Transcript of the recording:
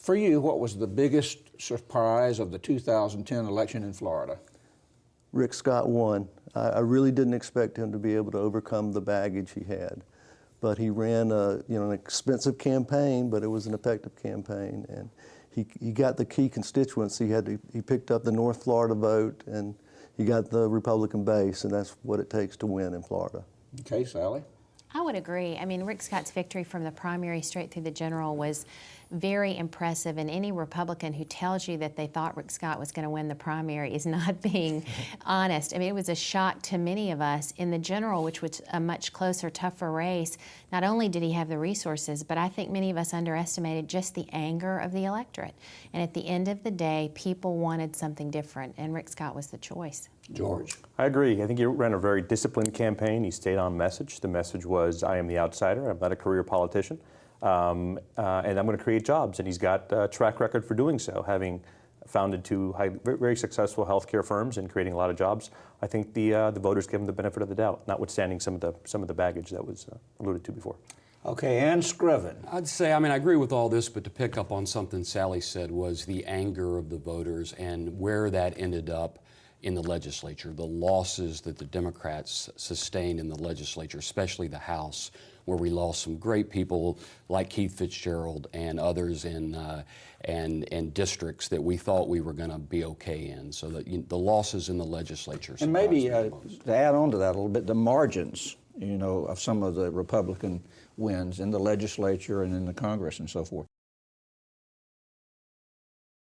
For you, what was the biggest surprise of the 2010 election in Florida? Rick Scott won. I really didn't expect him to be able to overcome the baggage he had. But he ran an expensive campaign, but it was an effective campaign. And he got the key constituents. He picked up the North Florida vote, and he got the Republican base, and that's what it takes to win in Florida. Okay, Sally? I would agree. I mean, Rick Scott's victory from the primary straight through the general was very impressive, and any Republican who tells you that they thought Rick Scott was going to win the primary is not being honest. I mean, it was a shock to many of us. In the general, which was a much closer, tougher race, not only did he have the resources, but I think many of us underestimated just the anger of the electorate. And at the end of the day, people wanted something different, and Rick Scott was the choice. George? I agree. I think he ran a very disciplined campaign. He stayed on message. The message was, I am the outsider. I'm not a career politician. And I'm going to create jobs. And he's got a track record for doing so, having founded two very successful healthcare firms and creating a lot of jobs. I think the voters give him the benefit of the doubt, notwithstanding some of the baggage that was alluded to before. Okay, Ann Scriven. I'd say, I mean, I agree with all this, but to pick up on something Sally said was the anger of the voters and where that ended up in the legislature, the losses that the Democrats sustained in the legislature, especially the House, where we lost some great people like Keith Fitzgerald and others in districts that we thought we were going to be okay in. So the losses in the legislature. And maybe to add on to that a little bit, the margins, of some of the Republican wins in the legislature and in the Congress and so forth.